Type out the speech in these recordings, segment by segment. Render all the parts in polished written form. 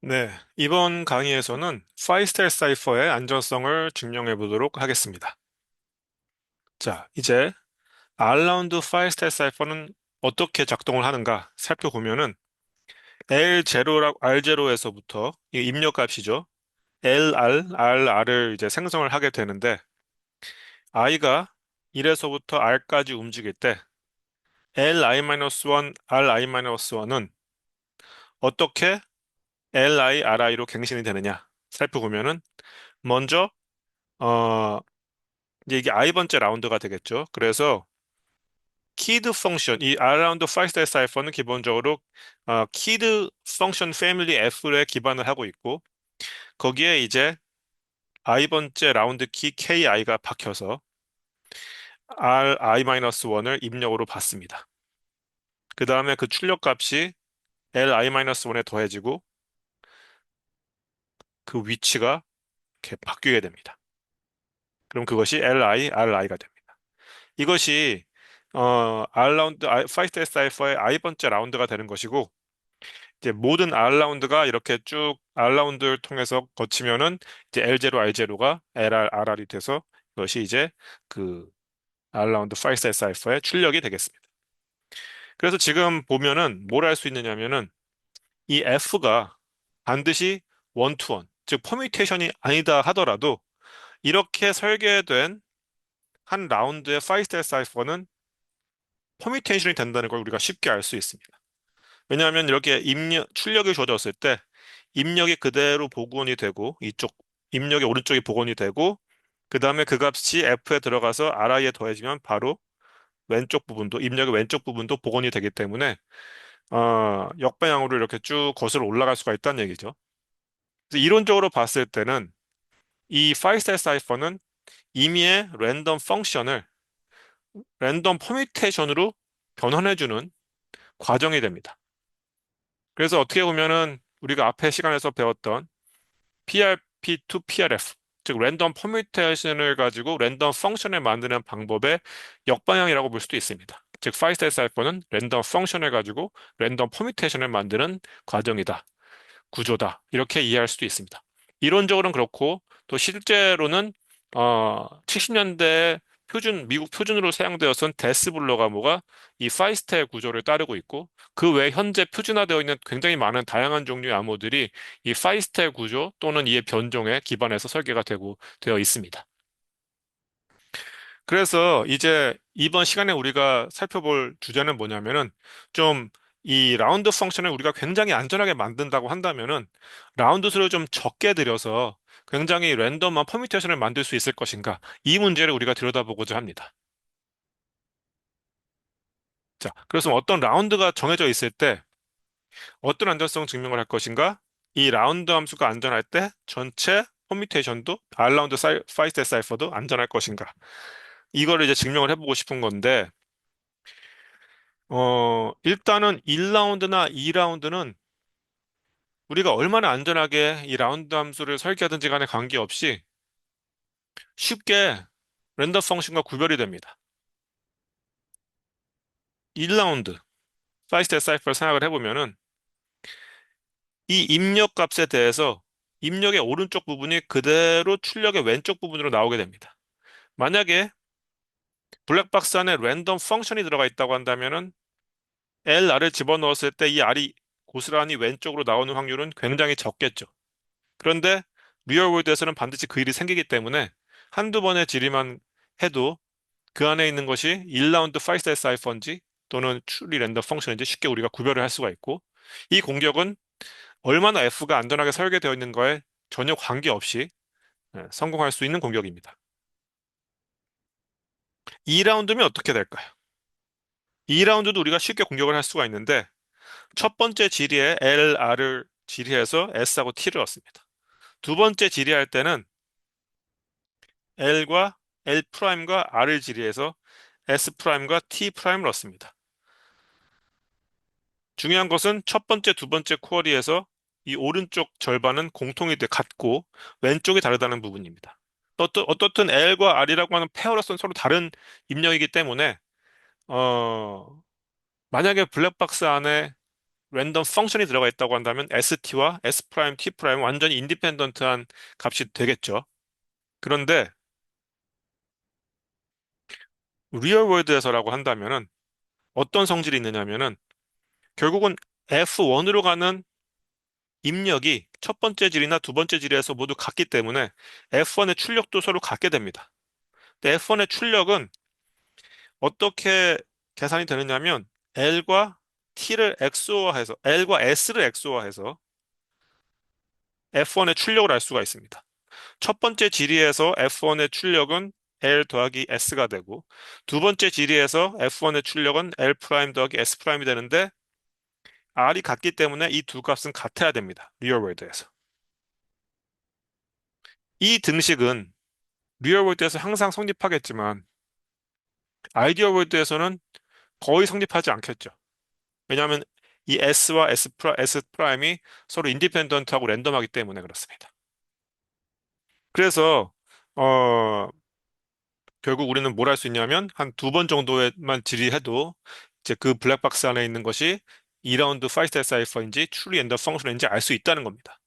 네, 이번 강의에서는 파이스텔 사이퍼의 안전성을 증명해 보도록 하겠습니다. 자, 이제 R라운드 파이스텔 사이퍼는 어떻게 작동을 하는가 살펴보면은 L0라 R0에서부터 이 입력값이죠. LR, RR을 이제 생성을 하게 되는데 i가 1에서부터 r까지 움직일 때 Li-1, Ri-1은 어떻게 Li, Ri로 갱신이 되느냐 살펴보면은 먼저 이제 이게 i번째 라운드가 되겠죠. 그래서 키드 펑션, 이 around five step cipher는 기본적으로 키드 펑션 패밀리 F에 기반을 하고 있고 거기에 이제 i번째 라운드 키 ki가 박혀서 ri-1을 입력으로 받습니다. 그 다음에 그 출력 값이 li-1에 더해지고 그 위치가 이렇게 바뀌게 됩니다. 그럼 그것이 li-ri가 됩니다. 이것이 R 라운드, 파이스트 사이퍼의 i번째 라운드가 되는 것이고 이제 모든 R라운드가 이렇게 쭉 R라운드를 통해서 거치면은 이제 L0, R0가 LR, RR이 돼서 이것이 이제 그 R라운드 5스텝 사이퍼의 출력이 되겠습니다. 그래서 지금 보면은 뭘 할 수 있느냐면은 이 F가 반드시 원투원, 즉 퍼뮤테이션이 아니다 하더라도 이렇게 설계된 한 라운드의 5스텝 사이퍼는 퍼뮤테이션이 된다는 걸 우리가 쉽게 알 수 있습니다. 왜냐하면 이렇게 출력이 주어졌을 때 입력이 그대로 복원이 되고 이쪽 입력의 오른쪽이 복원이 되고 그 다음에 그 값이 F에 들어가서 RI에 더해지면 바로 왼쪽 부분도 입력의 왼쪽 부분도 복원이 되기 때문에 역방향으로 이렇게 쭉 거슬러 올라갈 수가 있다는 얘기죠. 그래서 이론적으로 봤을 때는 이 5스텝 사이퍼는 임의의 랜덤 펑션을 랜덤 퍼뮤테이션으로 변환해주는 과정이 됩니다. 그래서 어떻게 보면은 우리가 앞에 시간에서 배웠던 PRP to PRF, 즉 랜덤 퍼뮤테이션을 가지고 랜덤 펑션을 만드는 방법의 역방향이라고 볼 수도 있습니다. 즉 파이스텔 사이퍼는 랜덤 펑션을 가지고 랜덤 퍼뮤테이션을 만드는 과정이다, 구조다 이렇게 이해할 수도 있습니다. 이론적으로는 그렇고 또 실제로는 70년대 미국 표준으로 사용되었던 데스블러가 뭐가 이 파이스텔 구조를 따르고 있고 그 외 현재 표준화되어 있는 굉장히 많은 다양한 종류의 암호들이 이 파이스텔 구조 또는 이의 변종에 기반해서 설계가 되어 있습니다. 그래서 이제 이번 시간에 우리가 살펴볼 주제는 뭐냐면은 좀 이 라운드 펑션을 우리가 굉장히 안전하게 만든다고 한다면은 라운드 수를 좀 적게 들여서 굉장히 랜덤한 퍼뮤테이션을 만들 수 있을 것인가? 이 문제를 우리가 들여다보고자 합니다. 자, 그래서 어떤 라운드가 정해져 있을 때 어떤 안전성 증명을 할 것인가? 이 라운드 함수가 안전할 때 전체 퍼뮤테이션도 R라운드 파이스트 사이퍼도 안전할 것인가? 이거를 이제 증명을 해보고 싶은 건데 일단은 1라운드나 2라운드는 우리가 얼마나 안전하게 이 라운드 함수를 설계하든지 간에 관계없이 쉽게 랜덤 펑션과 구별이 됩니다. 1라운드, 파이스트 사이퍼를 생각을 해보면은 이 입력 값에 대해서 입력의 오른쪽 부분이 그대로 출력의 왼쪽 부분으로 나오게 됩니다. 만약에 블랙박스 안에 랜덤 펑션이 들어가 있다고 한다면은 LR을 집어넣었을 때 이 R이 고스란히 왼쪽으로 나오는 확률은 굉장히 적겠죠. 그런데 리얼월드에서는 반드시 그 일이 생기기 때문에 한두 번의 질의만 해도 그 안에 있는 것이 1라운드 5스텝 사이퍼인지 또는 truly 랜덤 펑션인지 쉽게 우리가 구별을 할 수가 있고 이 공격은 얼마나 F가 안전하게 설계되어 있는 거에 전혀 관계없이 성공할 수 있는 공격입니다. 2라운드면 어떻게 될까요? 2라운드도 우리가 쉽게 공격을 할 수가 있는데 첫 번째 지리에 LR을 지리해서 S하고 T를 얻습니다. 두 번째 지리할 때는 L과 L''과 R을 지리해서 S''과 T''을 얻습니다. 중요한 것은 첫 번째, 두 번째 쿼리에서 이 오른쪽 절반은 공통이 같고 왼쪽이 다르다는 부분입니다. 어떻든 L과 R이라고 하는 페어로서는 서로 다른 입력이기 때문에 어, 만약에 블랙박스 안에 랜덤 펑션이 들어가 있다고 한다면 st와 s 프라임, t 프라임 완전히 인디펜던트한 값이 되겠죠. 그런데 리얼 월드에서라고 한다면은 어떤 성질이 있느냐면은 결국은 F1으로 가는 입력이 첫 번째 질이나 두 번째 질에서 모두 같기 때문에 F1의 출력도 서로 같게 됩니다. 근데 F1의 출력은 어떻게 계산이 되느냐면 L과 T를 XOR해서 L과 S를 XOR해서 F1의 출력을 알 수가 있습니다. 첫 번째 질의에서 F1의 출력은 L 더하기 S가 되고 두 번째 질의에서 F1의 출력은 L 프라임 더하기 S 프라임이 되는데 R이 같기 때문에 이 두 값은 같아야 됩니다. 리얼 월드에서. 이 등식은 리얼 월드에서 항상 성립하겠지만 아이디어 월드에서는 거의 성립하지 않겠죠. 왜냐하면 이 S와 S 프라임이 서로 인디펜던트하고 랜덤하기 때문에 그렇습니다. 그래서 어, 결국 우리는 뭘 할 수 있냐면 한 두 번 정도에만 질의해도 이제 그 블랙박스 안에 있는 것이 2라운드 파이스트 사이퍼인지 트루 엔더 펑션인지 알 수 있다는 겁니다.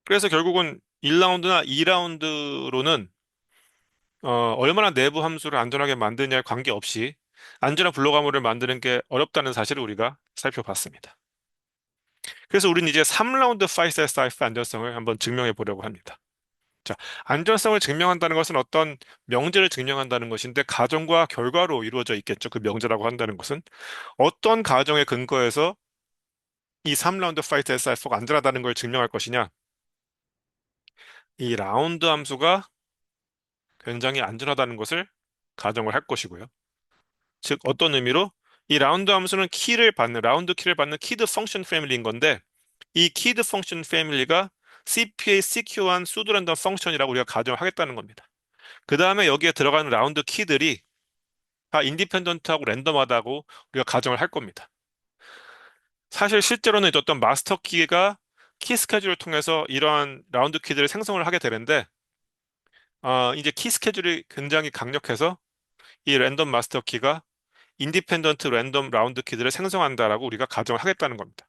그래서 결국은 1라운드나 2라운드로는 얼마나 내부 함수를 안전하게 만드냐에 관계없이 안전한 블록 암호를 만드는 게 어렵다는 사실을 우리가 살펴봤습니다. 그래서 우리는 이제 3라운드 파이스트 사이퍼 안전성을 한번 증명해 보려고 합니다. 자, 안전성을 증명한다는 것은 어떤 명제를 증명한다는 것인데 가정과 결과로 이루어져 있겠죠. 그 명제라고 한다는 것은 어떤 가정에 근거해서 이 3라운드 파이트 SR4가 안전하다는 걸 증명할 것이냐. 이 라운드 함수가 굉장히 안전하다는 것을 가정을 할 것이고요. 즉 어떤 의미로 이 라운드 함수는 라운드 키를 받는 키드 펑션 패밀리인 건데 이 키드 펑션 패밀리가 CPA, CQ한 수도 랜덤 펑션이라고 우리가 가정하겠다는 겁니다. 그 다음에 여기에 들어가는 라운드 키들이 다 인디펜던트하고 랜덤하다고 우리가 가정을 할 겁니다. 사실 실제로는 이제 어떤 마스터 키가 키 스케줄을 통해서 이러한 라운드 키들을 생성을 하게 되는데 이제 키 스케줄이 굉장히 강력해서 이 랜덤 마스터 키가 인디펜던트 랜덤 라운드 키들을 생성한다라고 우리가 가정을 하겠다는 겁니다.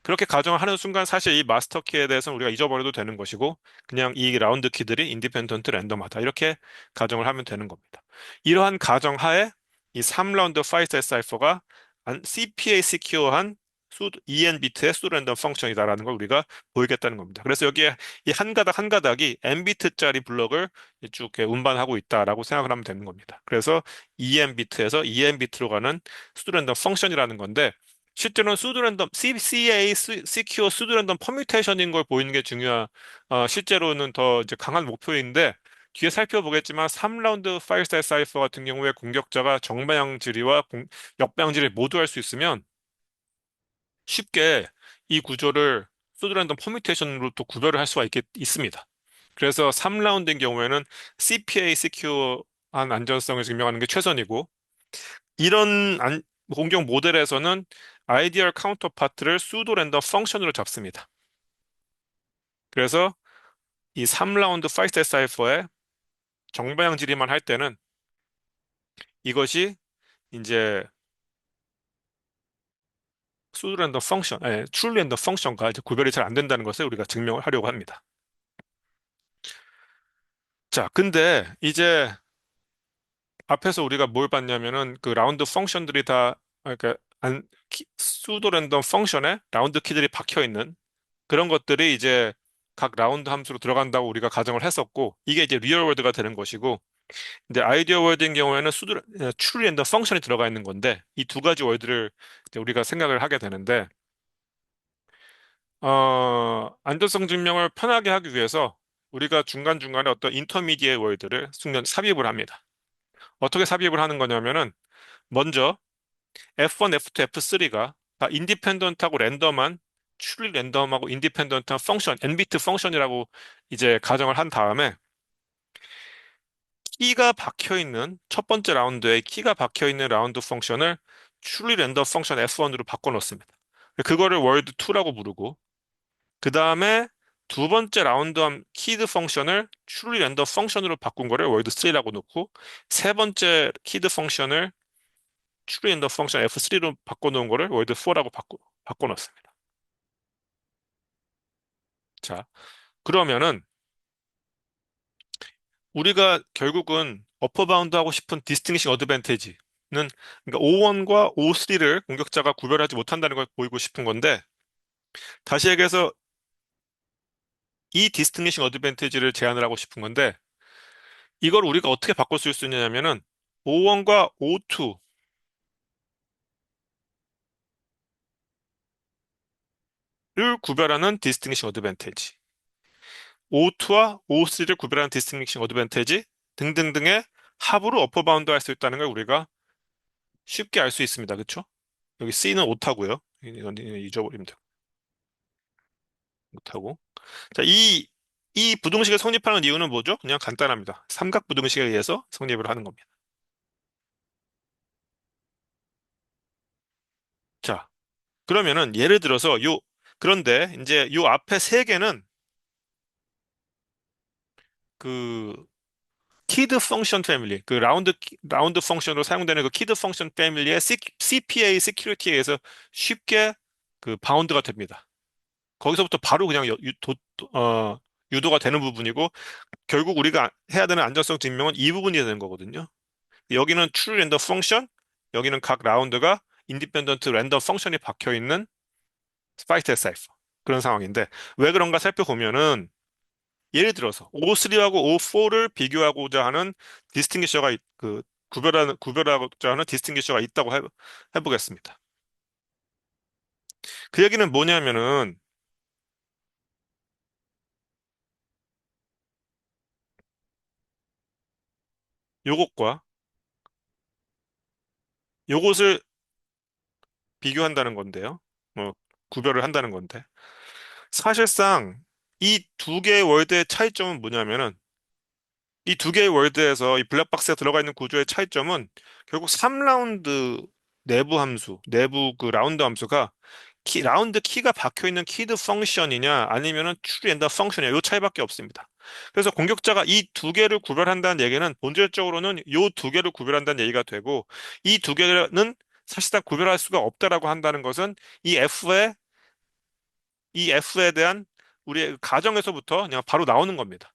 그렇게 가정을 하는 순간 사실 이 마스터 키에 대해서는 우리가 잊어버려도 되는 것이고 그냥 이 라운드 키들이 인디펜던트 랜덤하다 이렇게 가정을 하면 되는 겁니다. 이러한 가정 하에 이 3라운드 파이트 사이퍼가 CPA 시큐어한 EN 비트의 수도 랜덤 펑션이다라는 걸 우리가 보이겠다는 겁니다. 그래서 여기에 이 한 가닥 한 가닥이 n 비트짜리 블럭을 쭉 이렇게 운반하고 있다라고 생각을 하면 되는 겁니다. 그래서 EN 비트에서 EN 비트로 가는 수도 랜덤 펑션이라는 건데 실제로는 수도 랜덤, CCA, CQ 수도 랜덤 퍼뮤테이션인 걸 보이는 게 실제로는 더 이제 강한 목표인데, 뒤에 살펴보겠지만 3라운드 파일스타일 사이퍼 같은 경우에 공격자가 정방향 질의와 역방향 질의 모두 할 수 있으면 쉽게 이 구조를 수도 랜덤 퍼뮤테이션으로 또 구별을 할 수가 있습니다. 그래서 3라운드인 경우에는 CPA, CQ한 안전성을 증명하는 게 최선이고, 이런 공격 모델에서는 아이디얼 카운터파트를 수도 랜덤 펑션으로 잡습니다. 그래서 이 3라운드 파이스트 사이퍼의 정방향 질의만 할 때는 이것이 이제 수도 랜덤 펑션, 트루 랜덤 펑션과 이제 구별이 잘 안 된다는 것을 우리가 증명을 하려고 합니다. 자, 근데 이제 앞에서 우리가 뭘 봤냐면은 그 라운드 펑션들이 다 그러니까 수도 랜덤 펑션에 라운드 키들이 박혀 있는 그런 것들이 이제 각 라운드 함수로 들어간다고 우리가 가정을 했었고, 이게 이제 리얼 월드가 되는 것이고, 이제 아이디어 월드인 경우에는 트루 랜덤 펑션이 들어가 있는 건데, 이 두 가지 월드를 이제 우리가 생각을 하게 되는데, 안전성 증명을 편하게 하기 위해서 우리가 중간중간에 어떤 인터미디에 월드를 삽입을 합니다. 어떻게 삽입을 하는 거냐면은, 먼저 F1, F2, F3가 다 인디펜던트하고 랜덤한 truly 랜덤하고 인디펜던트한 펑션, n비트 펑션이라고 이제 가정을 한 다음에 키가 박혀 있는 첫 번째 라운드에 키가 박혀 있는 라운드 펑션을 truly 랜덤 펑션 F1으로 바꿔 놓습니다. 그거를 월드 2라고 부르고 그 다음에 두 번째 라운드 키드 펑션을 truly 랜덤 펑션으로 바꾼 거를 월드 3라고 놓고 세 번째 키드 펑션을 true in the function F3로 바꿔놓은 거를 word 4라고 바꿔놓습니다. 자, 그러면은 우리가 결국은 어퍼 바운드 하고 싶은 디스팅싱 어드밴티지는 그러니까 O1과 O3를 공격자가 구별하지 못한다는 걸 보이고 싶은 건데 다시 얘기해서 이 디스팅싱 어드밴티지를 제안을 하고 싶은 건데 이걸 우리가 어떻게 바꿔 쓸 수 있냐면은 O1과 O2를 구별하는 디스팅싱 어드밴티지, O2와 O3를 구별하는 디스팅싱 어드밴티지 등등등의 합으로 어퍼 바운드 할 수 있다는 걸 우리가 쉽게 알 수 있습니다. 그렇죠? 여기 C는 오타고요. 이건 잊어버리면 돼요. 못하고. 자, 이 부등식을 성립하는 이유는 뭐죠? 그냥 간단합니다. 삼각 부등식에 의해서 성립을 하는 겁니다. 자, 그러면은 예를 들어서 그런데 이제 요 앞에 세 개는 그 키드 펑션 패밀리, 그 라운드 펑션으로 사용되는 그 키드 펑션 패밀리의 CPA 시큐리티에 의해서 쉽게 그 바운드가 됩니다. 거기서부터 바로 그냥 유도가 되는 부분이고 결국 우리가 해야 되는 안전성 증명은 이 부분이 되는 거거든요. 여기는 true 랜덤 펑션, 여기는 각 라운드가 인디펜던트 랜덤 펑션이 박혀 있는 스파이스 사이퍼 그런 상황인데 왜 그런가 살펴보면은 예를 들어서 O3하고 O4를 비교하고자 하는 디스팅기셔가 구별하고자 하는 디스팅기셔가 있다고 해보겠습니다. 그 얘기는 뭐냐면은 요것과 요것을 비교한다는 건데요. 뭐 구별을 한다는 건데 사실상 이 두 개의 월드의 차이점은 뭐냐면은 이 두 개의 월드에서 이 블랙박스에 들어가 있는 구조의 차이점은 결국 3라운드 내부 함수, 내부 그 라운드 함수가 라운드 키가 박혀 있는 키드 펑션이냐 아니면은 true 엔더 펑션이냐 요 차이밖에 없습니다. 그래서 공격자가 이 두 개를 구별한다는 얘기는 본질적으로는 요 두 개를 구별한다는 얘기가 되고 이 두 개는 사실상 구별할 수가 없다라고 한다는 것은 이 F의 이 F에 대한 우리의 가정에서부터 그냥 바로 나오는 겁니다.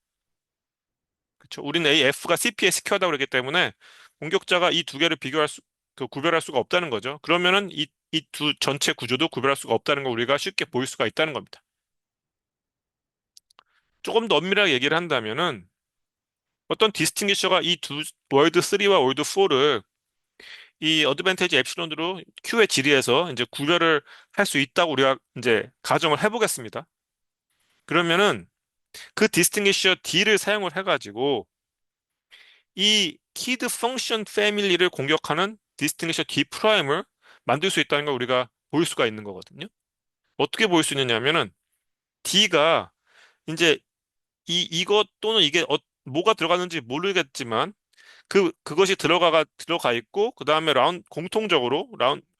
그렇죠? 우리는 F가 CP에 시큐하다고 그랬기 때문에 공격자가 이 두 개를 구별할 수가 없다는 거죠. 그러면은 이 두 전체 구조도 구별할 수가 없다는 걸 우리가 쉽게 보일 수가 있다는 겁니다. 조금 더 엄밀하게 얘기를 한다면은 어떤 디스팅기셔가 이 두 월드 3와 월드 4를 이 어드밴티지 엡실론으로 Q에 질의해서 이제 구별을 할 수 있다고 우리가 이제 가정을 해보겠습니다. 그러면은 그 디스팅기셔 D를 사용을 해가지고 이 키드 펑션 패밀리를 공격하는 디스팅기셔 D 프라임을 만들 수 있다는 걸 우리가 볼 수가 있는 거거든요. 어떻게 볼 수 있느냐면은 D가 이제 이것 또는 이게 뭐가 들어가는지 모르겠지만 그것이 들어가 있고 그다음에 공통적으로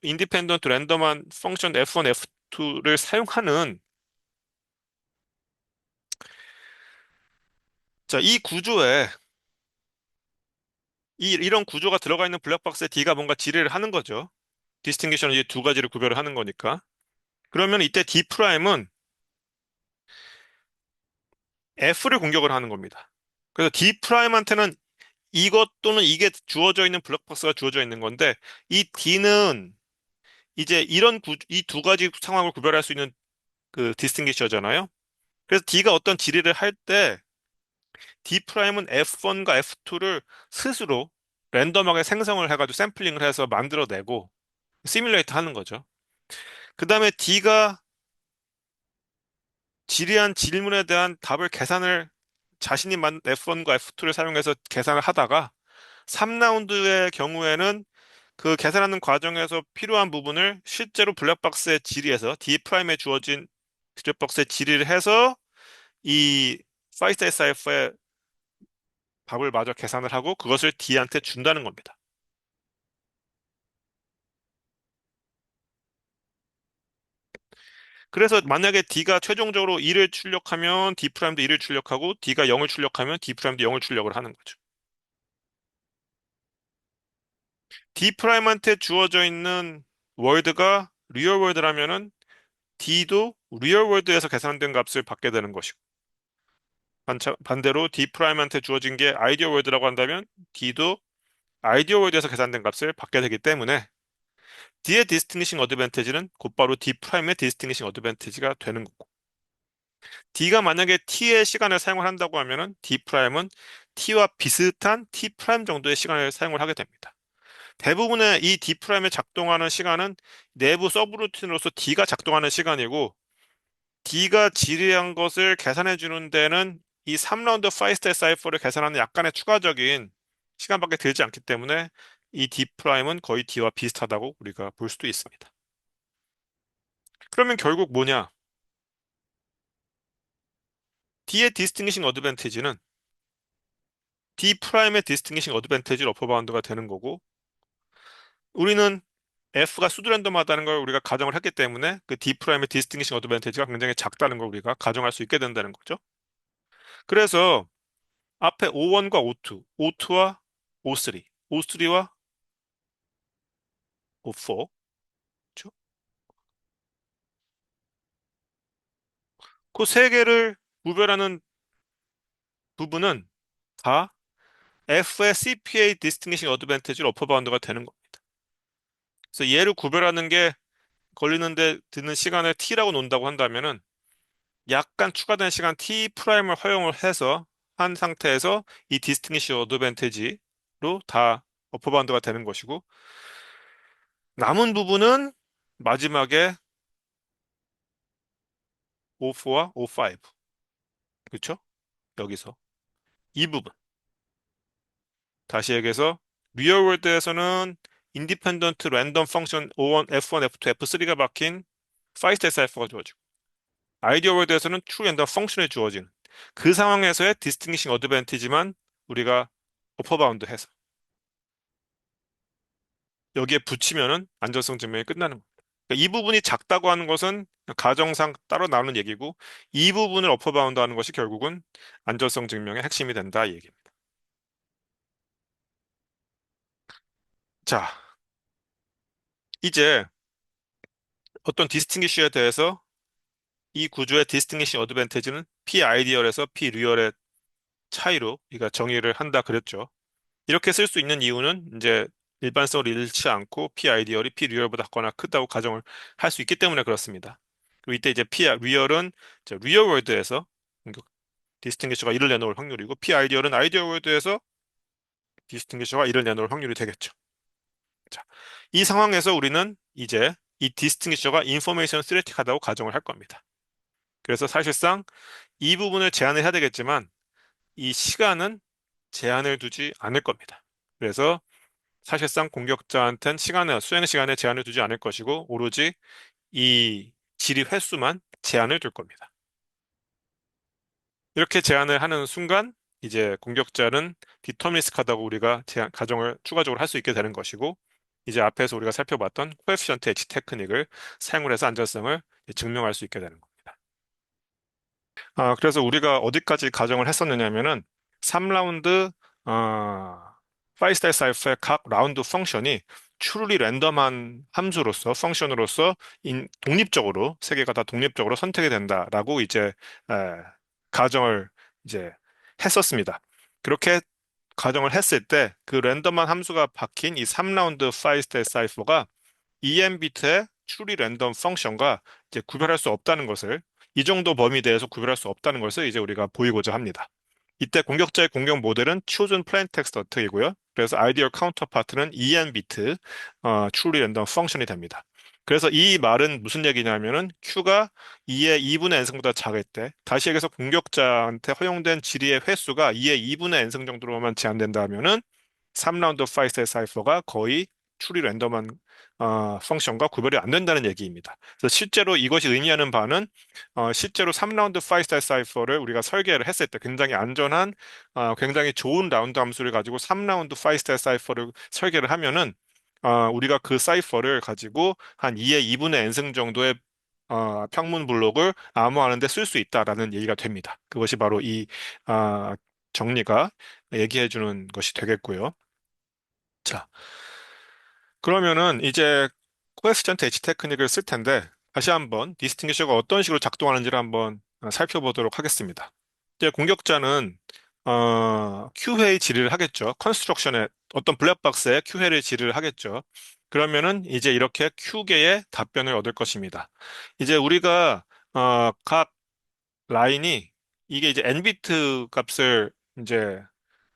인디펜던트 랜덤한 펑션 F1, F2를 사용하는 자, 이 구조에 이런 구조가 들어가 있는 블랙박스에 D가 뭔가 지뢰를 하는 거죠. 디스팅기션을 이제 두 가지를 구별을 하는 거니까. 그러면 이때 D 프라임은 F를 공격을 하는 겁니다. 그래서 D 프라임한테는 이것 또는 이게 주어져 있는 블랙박스가 주어져 있는 건데 이 D는 이제 이 두 가지 상황을 구별할 수 있는 그 디스팅기셔잖아요. 그래서 D가 어떤 질의를 할 때 D 프라임은 F1과 F2를 스스로 랜덤하게 생성을 해가지고 샘플링을 해서 만들어내고 시뮬레이트 하는 거죠. 그 다음에 D가 질의한 질문에 대한 답을 자신이 만 F1과 F2를 사용해서 계산을 하다가 3라운드의 경우에는 그 계산하는 과정에서 필요한 부분을 실제로 블랙박스에 질의해서 D 프라임에 주어진 블랙박스에 질의를 해서 이 파이스타일 사이퍼의 답을 마저 계산을 하고 그것을 D한테 준다는 겁니다. 그래서 만약에 D가 최종적으로 1을 출력하면 D 프라임도 1을 출력하고 D가 0을 출력하면 D 프라임도 0을 출력을 하는 거죠. D'한테 주어져 있는 월드가 리얼 월드라면은 D도 리얼 월드에서 계산된 값을 받게 되는 것이고 반대로 D'한테 주어진 게 아이디어 월드라고 한다면 D도 아이디어 월드에서 계산된 값을 받게 되기 때문에 D의 디스팅리싱 어드밴티지는 곧바로 D'의 디스팅리싱 어드밴티지가 되는 거고 D가 만약에 T의 시간을 사용을 한다고 하면은 D'은 T와 비슷한 T' 정도의 시간을 사용을 하게 됩니다. 대부분의 이 D'에 작동하는 시간은 내부 서브루틴으로서 D가 작동하는 시간이고 D가 지리한 것을 계산해 주는 데는 이 3라운드 5스텝 사이퍼를 계산하는 약간의 추가적인 시간밖에 들지 않기 때문에 이 D'은 거의 D와 비슷하다고 우리가 볼 수도 있습니다. 그러면 결국 뭐냐? D의 디스팅리싱 어드밴티지는 D'의 디스팅리싱 어드밴티지 러퍼 바운드가 되는 거고 우리는 F가 수도 랜덤하다는 걸 우리가 가정을 했기 때문에 그 D'의 디스팅리싱 어드밴티지가 굉장히 작다는 걸 우리가 가정할 수 있게 된다는 거죠. 그래서 앞에 O1과 O2, O2와 O3, O3와 O4, 그그 세 개를 구별하는 부분은 다 F의 CPA 디스팅리싱 어드밴티지 러퍼 바운드가 되는 겁니다. 그래서 얘를 구별하는 게 걸리는데 드는 시간을 T라고 논다고 한다면은 약간 추가된 시간 T 프라임을 허용을 해서 한 상태에서 이 디스팅리시 어드밴티지로 다 어퍼바운드가 되는 것이고 남은 부분은 마지막에 O4와 O5 그렇죠? 여기서 이 부분 다시 얘기해서 리얼 월드에서는 인디펜던트 랜덤 펑션 O1, F1, F2, F3가 박힌 5스테이 사이퍼가 주어지고 아이디어 월드에서는 true 랜덤 펑션이 주어지는 그 상황에서의 디스팅리싱 어드밴티지만 우리가 어퍼바운드 해서 여기에 붙이면은 안전성 증명이 끝나는 겁니다. 그러니까 이 부분이 작다고 하는 것은 가정상 따로 나오는 얘기고 이 부분을 어퍼바운드 하는 것이 결국은 안전성 증명의 핵심이 된다 이 얘기입니다. 자, 이제 어떤 디스팅기쉬에 대해서 이 구조의 디스팅기싱 어드밴티지는 P 아이디얼에서 P 리얼의 차이로 우리가 정의를 한다 그랬죠. 이렇게 쓸 수 있는 이유는 이제 일반성을 잃지 않고 P 아이디얼이 P 리얼보다 작거나 크다고 가정을 할 수 있기 때문에 그렇습니다. 그리고 이때 이제 P 리얼은 리얼 월드에서 디스팅기셔가 1을 내놓을 확률이고 P 아이디얼은 아이디얼 월드에서 디스팅기셔가 1을 내놓을 확률이 되겠죠. 자, 이 상황에서 우리는 이제 이 디스팅기셔가 인포메이션 스레틱하다고 가정을 할 겁니다. 그래서 사실상 이 부분을 제한을 해야 되겠지만 이 시간은 제한을 두지 않을 겁니다. 그래서 사실상 공격자한테는 수행 시간에 제한을 두지 않을 것이고 오로지 이 질의 횟수만 제한을 둘 겁니다. 이렇게 제한을 하는 순간 이제 공격자는 디터미니스트하다고 우리가 가정을 추가적으로 할 수 있게 되는 것이고 이제 앞에서 우리가 살펴봤던 코에피션트 엣지 테크닉을 사용을 해서 안전성을 증명할 수 있게 되는 겁니다. 그래서 우리가 어디까지 가정을 했었느냐면은 3라운드 파이스타일 사이프의 각 라운드 펑션이 truly 랜덤한 함수로서 펑션으로서 독립적으로 세 개가 다 독립적으로 선택이 된다라고 이제 에, 가정을 이제 했었습니다. 그렇게 가정을 했을 때 그 랜덤한 함수가 박힌 이 3라운드 파이스타일 사이퍼가 EM 비트의 truly 랜덤 펑션과 이제 구별할 수 없다는 것을 이 정도 범위 내에서 구별할 수 없다는 것을 이제 우리가 보이고자 합니다. 이때 공격자의 공격 모델은 chosen plain text 어택이고요. 그래서 아이디어 카운터파트는 EM 비트 truly 랜덤 펑션이 됩니다. 그래서 이 말은 무슨 얘기냐면은 Q가 2의 2분의 n승보다 작을 때 다시 얘기해서 공격자한테 허용된 지리의 횟수가 2의 2분의 n승 정도로만 제한된다면은 3라운드 5의 사이퍼가 거의 truly 랜덤한 펑션과 구별이 안 된다는 얘기입니다. 그래서 실제로 이것이 의미하는 바는 실제로 3라운드 5스타일 사이퍼를 우리가 설계를 했을 때 굉장히 안전한 굉장히 좋은 라운드 함수를 가지고 3라운드 5스타일 사이퍼를 설계를 하면은 우리가 그 사이퍼를 가지고 한 2의 2분의 n승 정도의 평문 블록을 암호하는 데 쓸 수 있다라는 얘기가 됩니다. 그것이 바로 이 정리가 얘기해 주는 것이 되겠고요. 자, 그러면은 이제 코에피션트 H 테크닉을 쓸 텐데 다시 한번 디스팅기셔가 어떤 식으로 작동하는지를 한번 살펴보도록 하겠습니다. 이제 공격자는 Q회의 질의를 하겠죠. 컨스트럭션에 어떤 블랙박스에 Q회를 질의를 하겠죠. 그러면은 이제 이렇게 Q개의 답변을 얻을 것입니다. 이제 우리가 각 라인이 이게 이제 n비트 값을 이제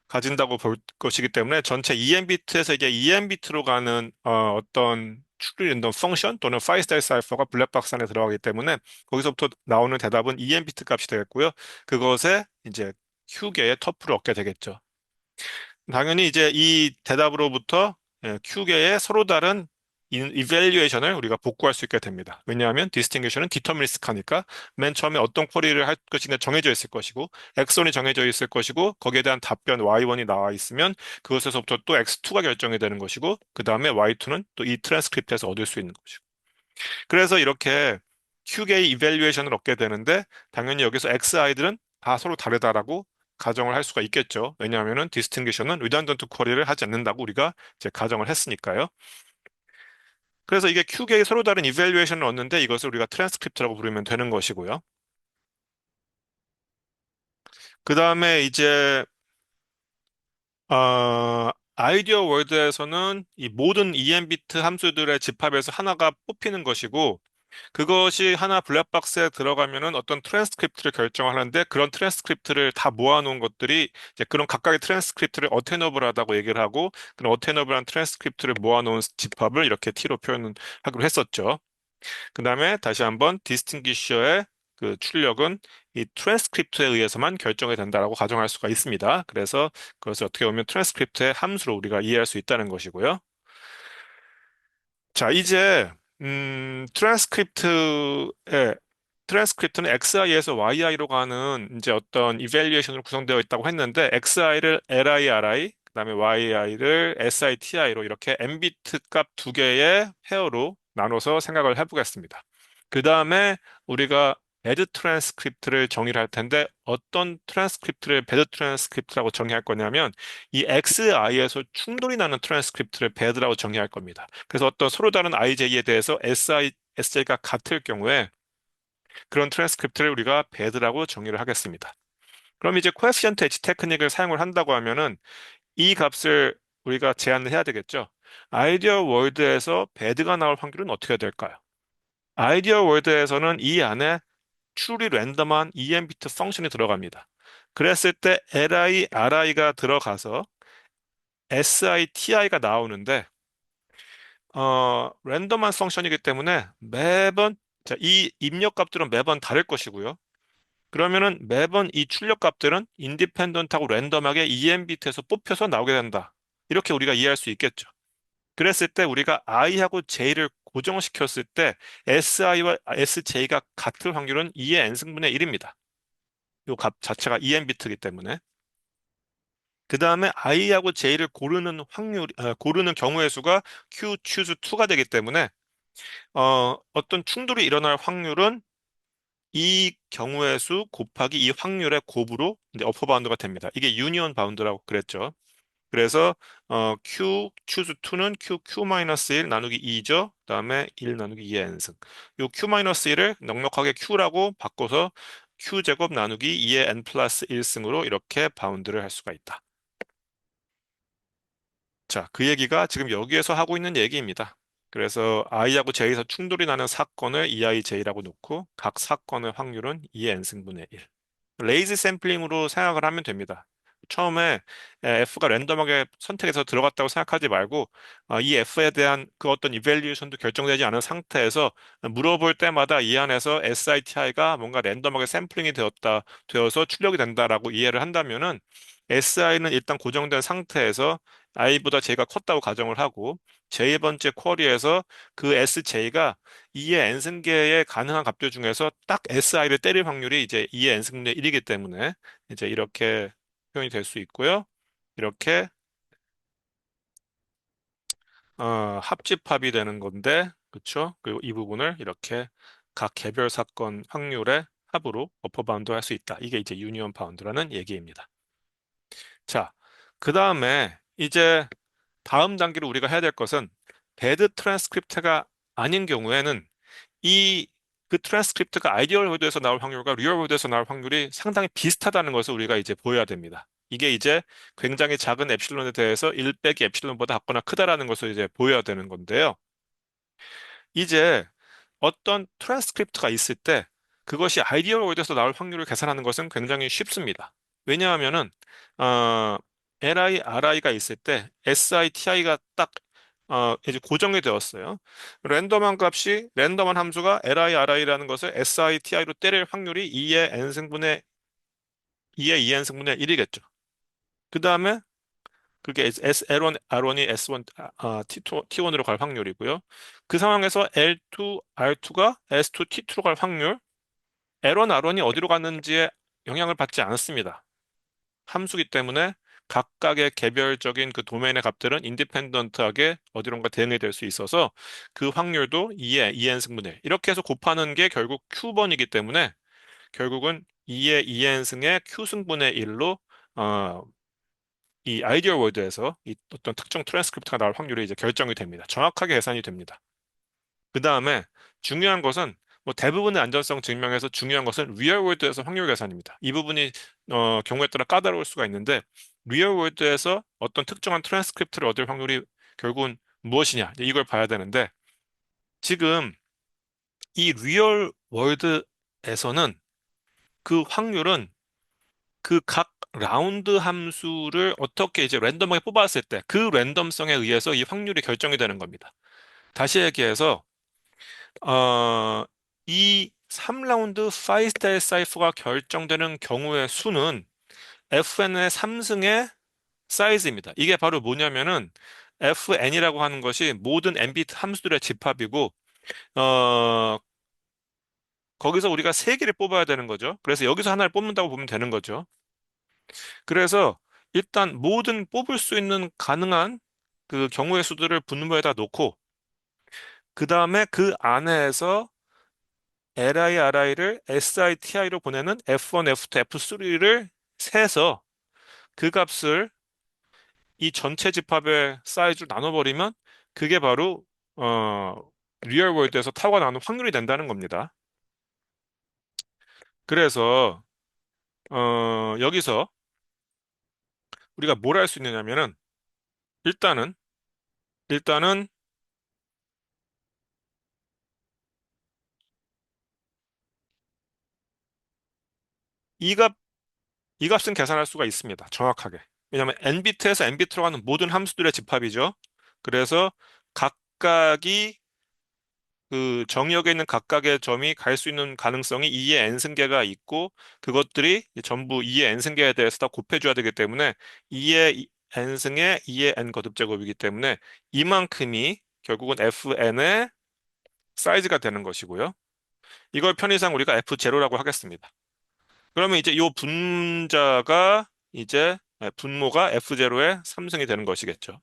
가진다고 볼 것이기 때문에 전체 EN비트에서 이제 EN비트로 가는 어떤 추리 랜덤 펑션 또는 파이 스타일 사이퍼가 블랙박스 안에 들어가기 때문에 거기서부터 나오는 대답은 EN비트 값이 되겠고요. 그것에 이제 Q개의 터프를 얻게 되겠죠. 당연히 이제 이 대답으로부터 Q개의 서로 다른 이밸류에이션을 우리가 복구할 수 있게 됩니다. 왜냐하면 디스팅기션은 디터미니스틱하니까 맨 처음에 어떤 쿼리를 할 것인가 정해져 있을 것이고 엑선이 정해져 있을 것이고 거기에 대한 답변 Y1이 나와 있으면 그것에서부터 또 X2가 결정이 되는 것이고 그 다음에 Y2는 또 이 트랜스크립트에서 얻을 수 있는 것이고 그래서 이렇게 QK 이밸류에이션을 얻게 되는데 당연히 여기서 XI들은 다 서로 다르다라고 가정을 할 수가 있겠죠. 왜냐하면은 디스팅기션은 리던던트 쿼리를 하지 않는다고 우리가 이제 가정을 했으니까요. 그래서 이게 QK의 서로 다른 이밸류에이션을 얻는데 이것을 우리가 트랜스크립트라고 부르면 되는 것이고요. 그 다음에 이제 아이디어 월드에서는 이 모든 EM 비트 함수들의 집합에서 하나가 뽑히는 것이고 그것이 하나 블랙박스에 들어가면은 어떤 트랜스크립트를 결정하는데 그런 트랜스크립트를 다 모아놓은 것들이 이제 그런 각각의 트랜스크립트를 어테너블하다고 얘기를 하고 그런 어테너블한 트랜스크립트를 모아놓은 집합을 이렇게 T로 표현하기로 했었죠. 그 다음에 다시 한번 디스팅기셔의 그 출력은 이 트랜스크립트에 의해서만 결정이 된다라고 가정할 수가 있습니다. 그래서 그것을 어떻게 보면 트랜스크립트의 함수로 우리가 이해할 수 있다는 것이고요. 자, 이제 트랜스크립트는 XI에서 YI로 가는 이제 어떤 이밸리에이션으로 구성되어 있다고 했는데 XI를 LIRI, 그다음에 YI를 SITI로 이렇게 n비트 값 두 개의 페어로 나눠서 생각을 해보겠습니다. 그다음에 우리가 배드 트랜스크립트를 정의를 할 텐데 어떤 트랜스크립트를 배드 트랜스크립트라고 정의할 거냐면 이 XI에서 충돌이 나는 트랜스크립트를 배드라고 정의할 겁니다. 그래서 어떤 서로 다른 IJ에 대해서 SJ가 같을 경우에 그런 트랜스크립트를 우리가 배드라고 정의를 하겠습니다. 그럼 이제 코에피션트 H 테크닉을 사용을 한다고 하면은 이 값을 우리가 제한을 해야 되겠죠. 아이디어 월드에서 배드가 나올 확률은 어떻게 될까요? 아이디어 월드에서는 이 안에 truly 랜덤한 EM 비트 펑션이 들어갑니다. 그랬을 때 LI, RI가 들어가서 SITI가 나오는데 랜덤한 펑션이기 때문에 매번 자, 이 입력 값들은 매번 다를 것이고요. 그러면은 매번 이 출력 값들은 인디펜던트하고 랜덤하게 EM 비트에서 뽑혀서 나오게 된다. 이렇게 우리가 이해할 수 있겠죠. 그랬을 때 우리가 I하고 J를 고정시켰을 때 SI와 SJ가 같을 확률은 2의 n승분의 1입니다. 이 값 자체가 EM 비트이기 때문에. 그 다음에 I하고 J를 고르는 경우의 수가 Q choose 2가 되기 때문에 어떤 충돌이 일어날 확률은 이 경우의 수 곱하기 이 확률의 곱으로 이제 어퍼 바운드가 됩니다. 이게 유니온 바운드라고 그랬죠. 그래서 Q choose 2는 Q1 나누기 2죠. 그다음에 1 나누기 2의 n승. 요 Q-1을 넉넉하게 Q라고 바꿔서 Q제곱 나누기 2의 n 플러스 1승으로 이렇게 바운드를 할 수가 있다. 자, 그 얘기가 지금 여기에서 하고 있는 얘기입니다. 그래서 I하고 J에서 충돌이 나는 사건을 EIJ라고 놓고 각 사건의 확률은 2의 n승분의 1. 레이지 샘플링으로 생각을 하면 됩니다. 처음에 F가 랜덤하게 선택해서 들어갔다고 생각하지 말고 이 F에 대한 그 어떤 이밸류에이션도 결정되지 않은 상태에서 물어볼 때마다 이 안에서 SITI가 뭔가 랜덤하게 샘플링이 되어서 출력이 된다라고 이해를 한다면은 SI는 일단 고정된 상태에서 I보다 J가 컸다고 가정을 하고 J번째 쿼리에서 그 SJ가 2의 n승계의 가능한 값들 중에서 딱 SI를 때릴 확률이 이제 2의 n승분의 1이기 때문에 이제 이렇게 표현이 될 수 있고요. 이렇게 합집합이 되는 건데, 그렇죠? 그리고 이 부분을 이렇게 각 개별 사건 확률의 합으로 어퍼 바운드 할 수 있다. 이게 이제 유니온 바운드라는 얘기입니다. 자, 그 다음에 이제 다음 단계로 우리가 해야 될 것은 배드 트랜스크립트가 아닌 경우에는 이 그 트랜스크립트가 아이디얼 월드에서 나올 확률과 리얼 월드에서 나올 확률이 상당히 비슷하다는 것을 우리가 이제 보여야 됩니다. 이게 이제 굉장히 작은 엡실론에 대해서 1 빼기 엡실론보다 작거나 크다라는 것을 이제 보여야 되는 건데요. 이제 어떤 트랜스크립트가 있을 때 그것이 아이디얼 월드에서 나올 확률을 계산하는 것은 굉장히 쉽습니다. 왜냐하면은 li, ri가 있을 때 si, ti가 딱 이제 고정이 되었어요. 랜덤한 함수가 li, ri라는 것을 si, ti로 때릴 확률이 2의 n승분의 1이겠죠. 그 다음에 그게 L1, R1이 S1, T1으로 갈 확률이고요. 그 상황에서 L2, R2가 S2, T2로 갈 확률, L1, R1이 어디로 갔는지에 영향을 받지 않습니다. 함수기 때문에 각각의 개별적인 그 도메인의 값들은 인디펜던트하게 어디론가 대응이 될 수 있어서 그 확률도 2의 2n 승분의 1. 이렇게 해서 곱하는 게 결국 Q번이기 때문에 결국은 2의 2n 승의 Q 승분의 1로 이 아이디어 월드에서 이 어떤 특정 트랜스크립트가 나올 확률이 이제 결정이 됩니다. 정확하게 계산이 됩니다. 그 다음에 중요한 것은 뭐 대부분의 안전성 증명에서 중요한 것은 리얼 월드에서 확률 계산입니다. 이 부분이 경우에 따라 까다로울 수가 있는데 리얼 월드에서 어떤 특정한 트랜스크립트를 얻을 확률이 결국은 무엇이냐 이걸 봐야 되는데 지금 이 리얼 월드에서는 그 확률은 그 각 라운드 함수를 어떻게 이제 랜덤하게 뽑았을 때 그 랜덤성에 의해서 이 확률이 결정이 되는 겁니다. 다시 얘기해서 어, 이 3라운드 파이스타일 사이퍼가 결정되는 경우의 수는 FN의 3승의 사이즈입니다. 이게 바로 뭐냐면은 FN이라고 하는 것이 모든 n비트 함수들의 집합이고 어, 거기서 우리가 세개를 뽑아야 되는 거죠. 그래서 여기서 하나를 뽑는다고 보면 되는 거죠. 그래서 일단 모든 뽑을 수 있는 가능한 그 경우의 수들을 분모에다 놓고 그 다음에 그 안에서 li, ri를 si, ti로 보내는 f1, f2, f3를 세서 그 값을 이 전체 집합의 사이즈로 나눠버리면 그게 바로 어, 리얼 월드에서 타고가 나는 확률이 된다는 겁니다. 그래서 여기서 우리가 뭘 할 수 있느냐면은 일단은 일단은 이 값, 이 값은 계산할 수가 있습니다. 정확하게. 왜냐하면 n비트에서 n비트로 가는 모든 함수들의 집합이죠. 그래서 각각이 그 정의역에 있는 각각의 점이 갈 수 있는 가능성이 2의 n승계가 있고 그것들이 전부 2의 n승계에 대해서 다 곱해줘야 되기 때문에 2의 n승의 2의 n 거듭제곱이기 때문에 이만큼이 결국은 fn의 사이즈가 되는 것이고요. 이걸 편의상 우리가 f0라고 하겠습니다. 그러면 이제 이 분자가 이제 분모가 f0의 3승이 되는 것이겠죠.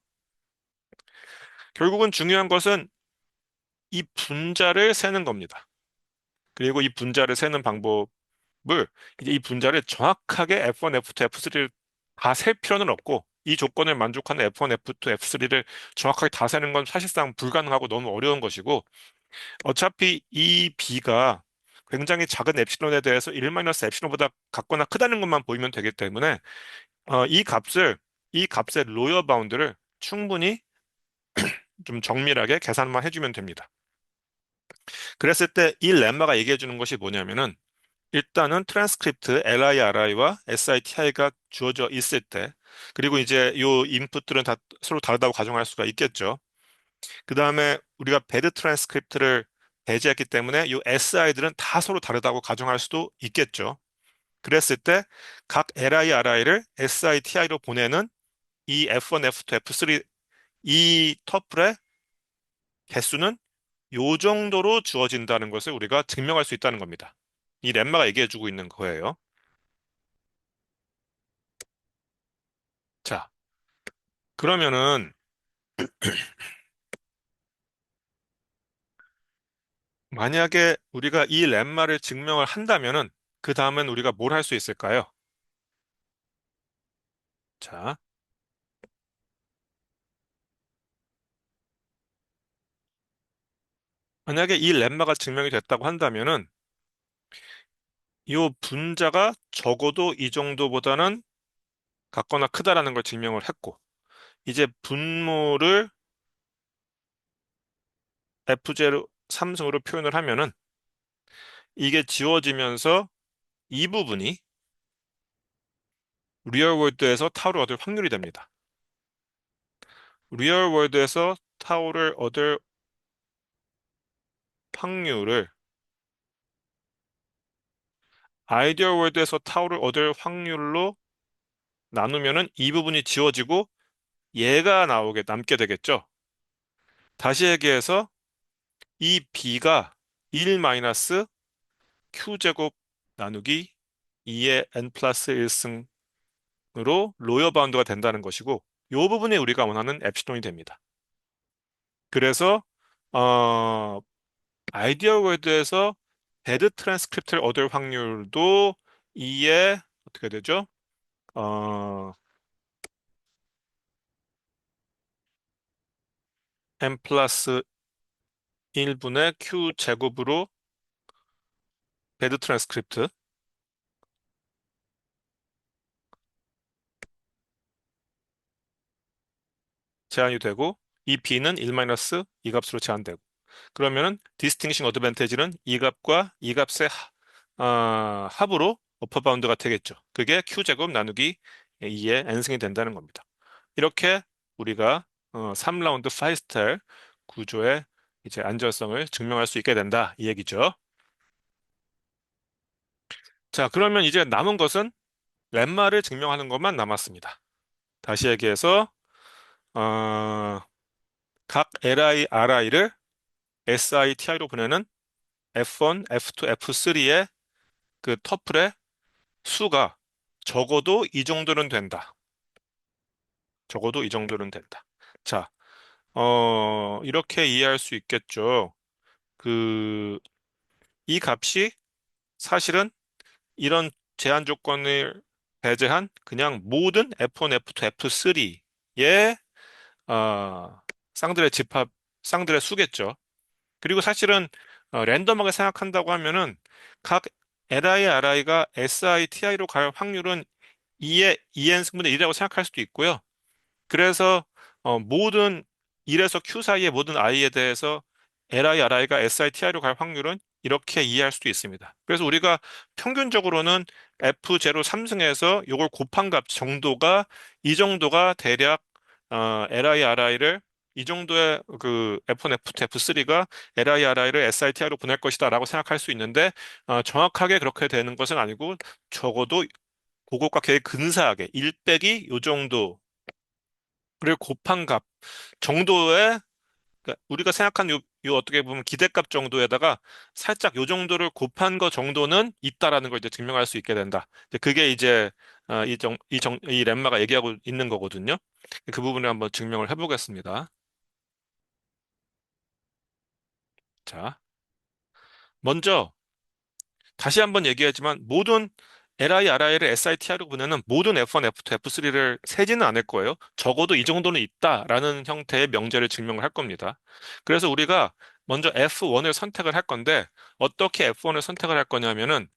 결국은 중요한 것은 이 분자를 세는 겁니다. 그리고 이 분자를 세는 방법을 이제 이 분자를 정확하게 F1, F2, F3를 다 셀 필요는 없고 이 조건을 만족하는 F1, F2, F3를 정확하게 다 세는 건 사실상 불가능하고 너무 어려운 것이고 어차피 이 B가 굉장히 작은 엡실론에 대해서 1-엡실론보다 같거나 크다는 것만 보이면 되기 때문에 이 값의 로열 바운드를 충분히 좀 정밀하게 계산만 해주면 됩니다. 그랬을 때 이 렘마가 얘기해 주는 것이 뭐냐면은 일단은 트랜스크립트 LIRI와 SITI가 주어져 있을 때, 그리고 이제 요 인풋들은 다 서로 다르다고 가정할 수가 있겠죠. 그 다음에 우리가 배드 트랜스크립트를 배제했기 때문에 요 SI들은 다 서로 다르다고 가정할 수도 있겠죠. 그랬을 때 각 LIRI를 SITI로 보내는 이 F1, F2, F3 이 터플의 개수는 요 정도로 주어진다는 것을 우리가 증명할 수 있다는 겁니다. 이 렘마가 얘기해주고 있는 거예요. 자, 그러면은 만약에 우리가 이 렘마를 증명을 한다면은 그 다음엔 우리가 뭘 할 수 있을까요? 자, 만약에 이 렘마가 증명이 됐다고 한다면은 이 분자가 적어도 이 정도보다는 같거나 크다라는 걸 증명을 했고, 이제 분모를 F0 삼승으로 표현을 하면은 이게 지워지면서 이 부분이 리얼 월드에서 타우를 얻을 확률이 됩니다. 리얼 월드에서 타우를 얻을 확률을 아이디어 월드에서 타우를 얻을 확률로 나누면은 이 부분이 지워지고 얘가 남게 되겠죠. 다시 얘기해서 이 b가 1 마이너스 q제곱 나누기 2의 n 플러스 1승으로 로어 바운드가 된다는 것이고 이 부분이 우리가 원하는 엡실론이 됩니다. 그래서 어, 아이디어 월드에서 배드 트랜스크립트를 얻을 확률도 2의 어떻게 되죠? 어, n 플러스 1분의 q제곱으로 배드 트랜스크립트 제한이 되고 이 b는 1-2 값으로 제한되고 그러면은 디스팅싱 어드밴티지는 이 값과 이 값의 합으로 어퍼 바운드가 되겠죠. 그게 q제곱 나누기 2의 n승이 된다는 겁니다. 이렇게 우리가 3라운드 파이스텔 구조의 이제 안전성을 증명할 수 있게 된다 이 얘기죠. 자, 그러면 이제 남은 것은 렘마를 증명하는 것만 남았습니다. 다시 얘기해서 어, 각 li, ri를 SITI로 보내는 F1, F2, F3의 그 터플의 수가 적어도 이 정도는 된다. 적어도 이 정도는 된다. 자, 이렇게 이해할 수 있겠죠. 그, 이 값이 사실은 이런 제한 조건을 배제한 그냥 모든 F1, F2, F3의 쌍들의 집합, 쌍들의 수겠죠. 그리고 사실은 랜덤하게 생각한다고 하면은 각 li, ri가 si, ti로 갈 확률은 2의 2n 승분의 1이라고 생각할 수도 있고요. 그래서 모든 1에서 q 사이의 모든 i에 대해서 li, ri가 si, ti로 갈 확률은 이렇게 이해할 수도 있습니다. 그래서 우리가 평균적으로는 f0 3승에서 이걸 곱한 값 정도가 이 정도가 대략 li, ri를 이 정도의 그 F1, F2, F3가 li, ri를 SITI로 보낼 것이다라고 생각할 수 있는데 정확하게 그렇게 되는 것은 아니고 적어도 그것과 되게 근사하게 1 빼기 요 정도를 곱한 값 정도의 그러니까 우리가 생각한 요 어떻게 보면 기대값 정도에다가 살짝 요 정도를 곱한 거 정도는 있다라는 걸 이제 증명할 수 있게 된다. 이제 그게 이제 이 렘마가 얘기하고 있는 거거든요. 그 부분을 한번 증명을 해보겠습니다. 자, 먼저 다시 한번 얘기하지만 모든 LI, RI를 SITI로 보내는 모든 F1, F2, F3를 세지는 않을 거예요. 적어도 이 정도는 있다라는 형태의 명제를 증명을 할 겁니다. 그래서 우리가 먼저 F1을 선택을 할 건데 어떻게 F1을 선택을 할 거냐면은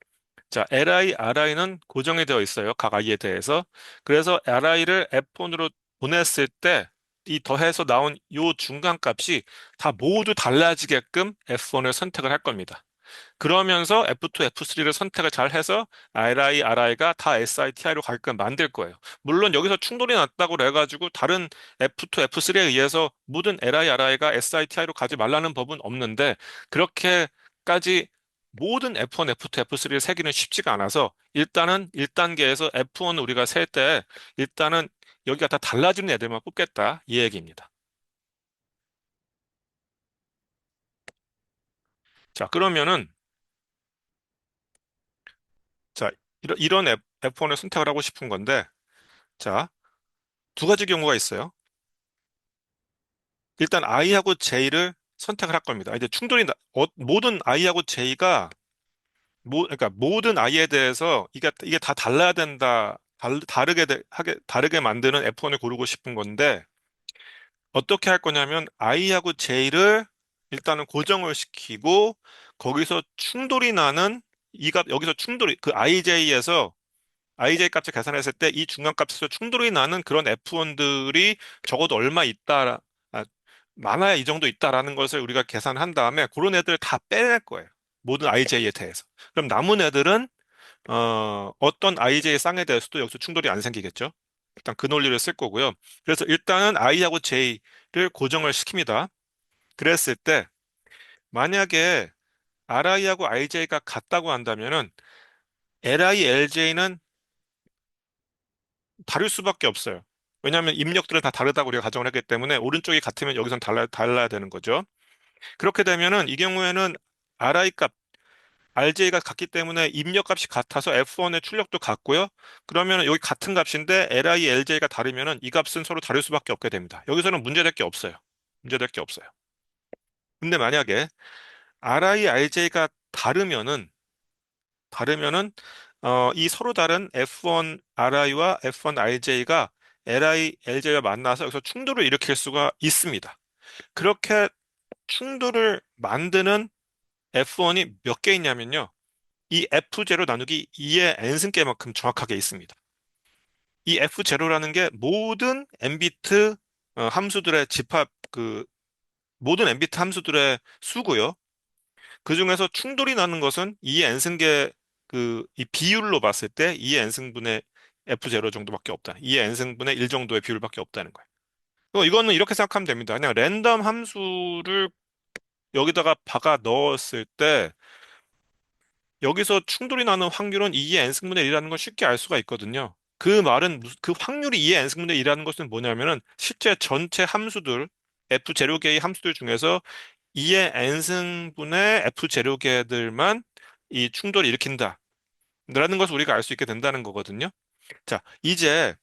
자, LI, RI는 고정이 되어 있어요. 각 i에 대해서. 그래서 RI를 F1으로 보냈을 때 이 더해서 나온 요 중간 값이 다 모두 달라지게끔 F1을 선택을 할 겁니다. 그러면서 F2, F3를 선택을 잘 해서 RI, RI가 다 SITI로 가게끔 만들 거예요. 물론 여기서 충돌이 났다고 해가지고 다른 F2, F3에 의해서 모든 LI, RI가 SITI로 가지 말라는 법은 없는데 그렇게까지 모든 F1, F2, F3를 세기는 쉽지가 않아서 일단은 1단계에서 F1 우리가 셀 때 일단은 여기가 다 달라지는 애들만 뽑겠다 이 얘기입니다. 자, 그러면은 자, 이런 F1을 선택을 하고 싶은 건데 자, 두 가지 경우가 있어요. 일단 I하고 J를 선택을 할 겁니다. 이제 모든 I하고 J가 그러니까 모든 I에 대해서 이게 다 달라야 된다. 다르게 만드는 F1을 고르고 싶은 건데 어떻게 할 거냐면 I하고 J를 일단은 고정을 시키고 거기서 충돌이 나는 이 값, 여기서 충돌이, 그 IJ에서 IJ 값을 계산했을 때 이 중간값에서 충돌이 나는 그런 F1들이 적어도 얼마 있다, 아, 많아야 이 정도 있다라는 것을 우리가 계산한 다음에 그런 애들 다 빼낼 거예요. 모든 IJ에 대해서. 그럼 남은 애들은 어떤 IJ의 쌍에 대해서도 여기서 충돌이 안 생기겠죠. 일단 그 논리를 쓸 거고요. 그래서 일단은 I하고 J를 고정을 시킵니다. 그랬을 때 만약에 RI하고 IJ가 같다고 한다면은 LI, LJ는 다를 수밖에 없어요. 왜냐하면 입력들은 다 다르다고 우리가 가정을 했기 때문에 오른쪽이 같으면 여기선 달라야 되는 거죠. 그렇게 되면은 이 경우에는 RI 값, RJ가 같기 때문에 입력값이 같아서 F1의 출력도 같고요. 그러면 여기 같은 값인데 LI, LJ가 다르면은 이 값은 서로 다를 수밖에 없게 됩니다. 여기서는 문제될 게 없어요. 문제될 게 없어요. 근데 만약에 RI, RJ가 다르면은 이 서로 다른 F1 RI와 F1 RJ가 LI, LJ와 만나서 여기서 충돌을 일으킬 수가 있습니다. 그렇게 충돌을 만드는 F1이 몇 개 있냐면요. 이 F0 나누기 2의 n승계만큼 정확하게 있습니다. 이 F0라는 게 모든 n비트 함수들의 집합, 모든 n비트 함수들의 수고요. 그 중에서 충돌이 나는 것은 2의 n승계 이 비율로 봤을 때 2의 n승분의 F0 정도밖에 없다. 2의 n승분의 1 정도의 비율밖에 없다는 거예요. 이거는 이렇게 생각하면 됩니다. 그냥 랜덤 함수를 여기다가 박아 넣었을 때 여기서 충돌이 나는 확률은 2의 n승분의 1이라는 걸 쉽게 알 수가 있거든요. 그 말은 그 확률이 2의 n승분의 1이라는 것은 뭐냐면은 실제 전체 함수들 F 제로계의 함수들 중에서 2의 n승분의 F 제로계들만 이 충돌을 일으킨다. 라는 것을 우리가 알 수 있게 된다는 거거든요. 자, 이제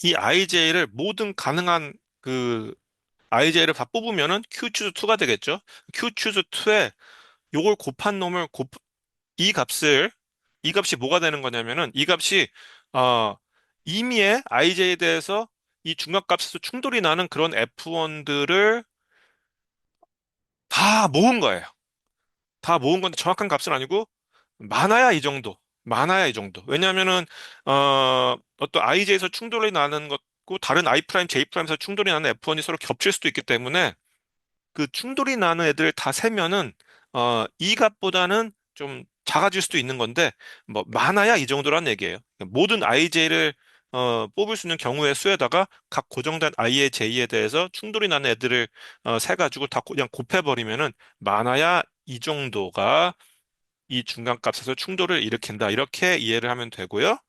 이 IJ를 모든 가능한 IJ를 다 뽑으면은 Q 추즈 2가 되겠죠. Q 추즈 2에 요걸 곱한 놈을 이 값을 이 값이 뭐가 되는 거냐면은 이 값이 어 임의의 IJ에 대해서 이 중간값에서 충돌이 나는 그런 F1들을 다 모은 거예요. 다 모은 건데 정확한 값은 아니고 많아야 이 정도. 많아야 이 정도. 왜냐하면은 어떤 IJ에서 충돌이 나는 것고 다른 I 프라임, J 프라임에서 충돌이 나는 F1이 서로 겹칠 수도 있기 때문에 그 충돌이 나는 애들 다 세면은 이 값보다는 좀 작아질 수도 있는 건데 뭐 많아야 이 정도란 얘기예요. 모든 IJ를 뽑을 수 있는 경우의 수에다가 각 고정된 I의 J에 대해서 충돌이 나는 애들을 세 가지고 다 그냥 곱해버리면은 많아야 이 정도가 이 중간값에서 충돌을 일으킨다. 이렇게 이해를 하면 되고요.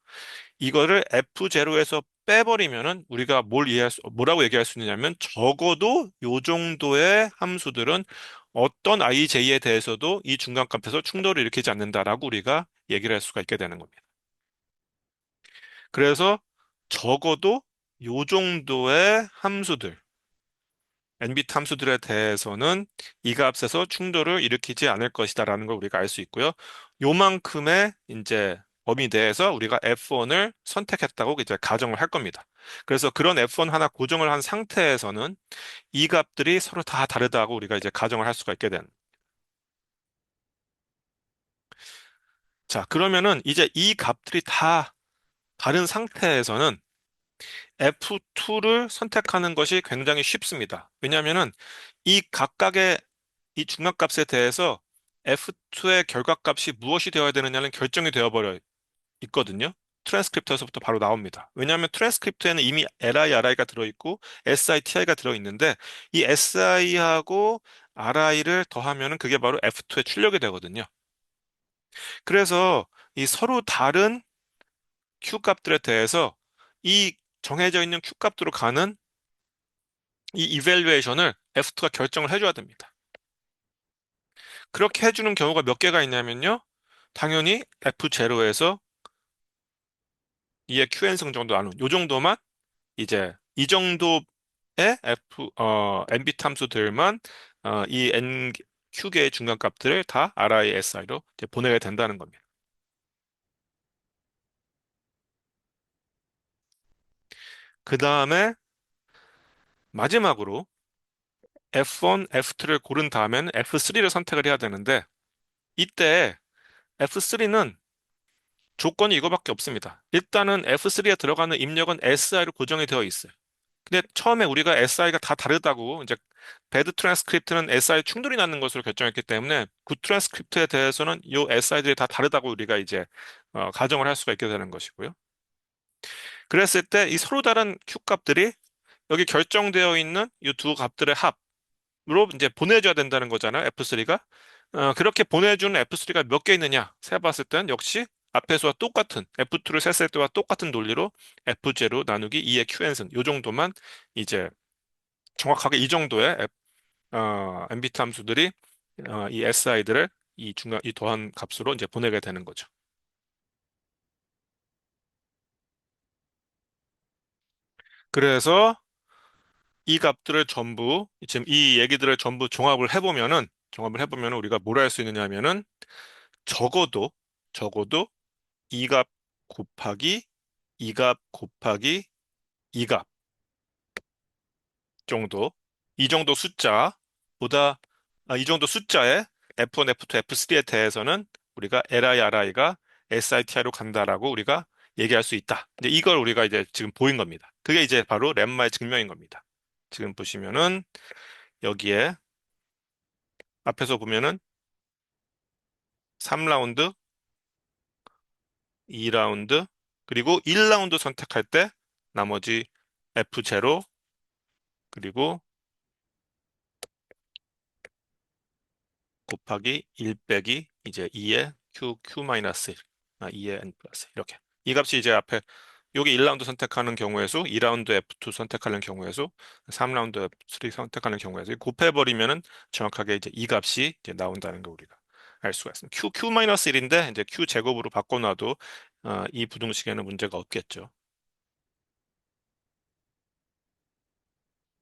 이거를 F0에서 빼버리면은 우리가 뭐라고 얘기할 수 있느냐면 적어도 요 정도의 함수들은 어떤 IJ에 대해서도 이 중간값에서 충돌을 일으키지 않는다라고 우리가 얘기를 할 수가 있게 되는 겁니다. 그래서 적어도 요 정도의 함수들, nbit 함수들에 대해서는 이 값에서 충돌을 일으키지 않을 것이다라는 걸 우리가 알 수 있고요. 요만큼의 이제 범위 내에서 우리가 F1을 선택했다고 이제 가정을 할 겁니다. 그래서 그런 F1 하나 고정을 한 상태에서는 이 값들이 서로 다 다르다고 우리가 이제 가정을 할 수가 있게 된. 자, 그러면은 이제 이 값들이 다 다른 상태에서는 F2를 선택하는 것이 굉장히 쉽습니다. 왜냐하면은 이 각각의 이 중간값에 대해서 F2의 결과값이 무엇이 되어야 되느냐는 결정이 되어버려 있거든요. 트랜스크립트에서부터 바로 나옵니다. 왜냐하면 트랜스크립트에는 이미 LI, RI가 들어있고 SI, TI가 들어있는데 이 SI하고 RI를 더하면은 그게 바로 F2의 출력이 되거든요. 그래서 이 서로 다른 Q 값들에 대해서 이 정해져 있는 Q 값으로 가는 이 이밸류에이션을 F2가 결정을 해줘야 됩니다. 그렇게 해주는 경우가 몇 개가 있냐면요. 당연히 F0에서 2의 QN승 정도 나눈 요 정도만 이제 이 정도의 NB 함수들만 이 Q계의 중간값들을 다 RISI로 보내게 된다는 겁니다. 그 다음에 마지막으로 F1, F2를 고른 다음엔 F3를 선택을 해야 되는데 이때 F3는 조건이 이거밖에 없습니다. 일단은 F3에 들어가는 입력은 SI로 고정이 되어 있어요. 근데 처음에 우리가 SI가 다 다르다고 이제 배드 트랜스크립트는 SI 충돌이 나는 것으로 결정했기 때문에 굿 트랜스크립트에 대해서는 이 SI들이 다 다르다고 우리가 이제 가정을 할 수가 있게 되는 것이고요. 그랬을 때 이 서로 다른 Q 값들이 여기 결정되어 있는 이 두 값들의 합으로 이제 보내줘야 된다는 거잖아요. F3가. 그렇게 보내주는 F3가 몇 개 있느냐 세봤을 땐 역시 앞에서와 똑같은 F2를 셌을 때와 똑같은 논리로 F0 나누기 2의 QN승 요 정도만 이제 정확하게 이 정도의 MBT 함수들이 이 SI들을 이 중간 이 더한 값으로 이제 보내게 되는 거죠. 그래서 이 값들을 전부 지금 이 얘기들을 전부 종합을 해보면은 우리가 뭘 할 수 있느냐 하면은 적어도 적어도 이 값 곱하기 이 값 곱하기 이 값 정도 이 정도 숫자보다 이 정도 숫자의 F1, F2, F3에 대해서는 우리가 LI, RI가 SITI로 간다라고 우리가 얘기할 수 있다. 이제 이걸 우리가 이제 지금 보인 겁니다. 그게 이제 바로 렘마의 증명인 겁니다. 지금 보시면은 여기에 앞에서 보면은 3라운드, 2라운드, 그리고 1라운드 선택할 때 나머지 F0 그리고 곱하기 1 빼기 이제 2의 Q-1, 2의 N 플러스 이렇게. 이 값이 이제 앞에 여기 1라운드 선택하는 경우의 수, 2라운드 F2 선택하는 경우의 수, 3라운드 F3 선택하는 경우의 수, 곱해버리면은 정확하게 이제 이 값이 이제 나온다는 거 우리가 알 수가 있습니다. Q-1인데 이제 Q 제곱으로 바꿔놔도 이 부등식에는 문제가 없겠죠.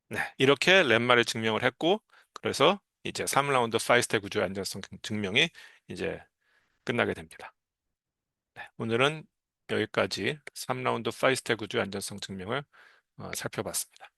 네, 이렇게 렘마를 증명을 했고, 그래서 이제 3라운드 5스택 구조의 안전성 증명이 이제 끝나게 됩니다. 네, 오늘은 여기까지 3라운드 5스택 구조의 안전성 증명을 살펴봤습니다.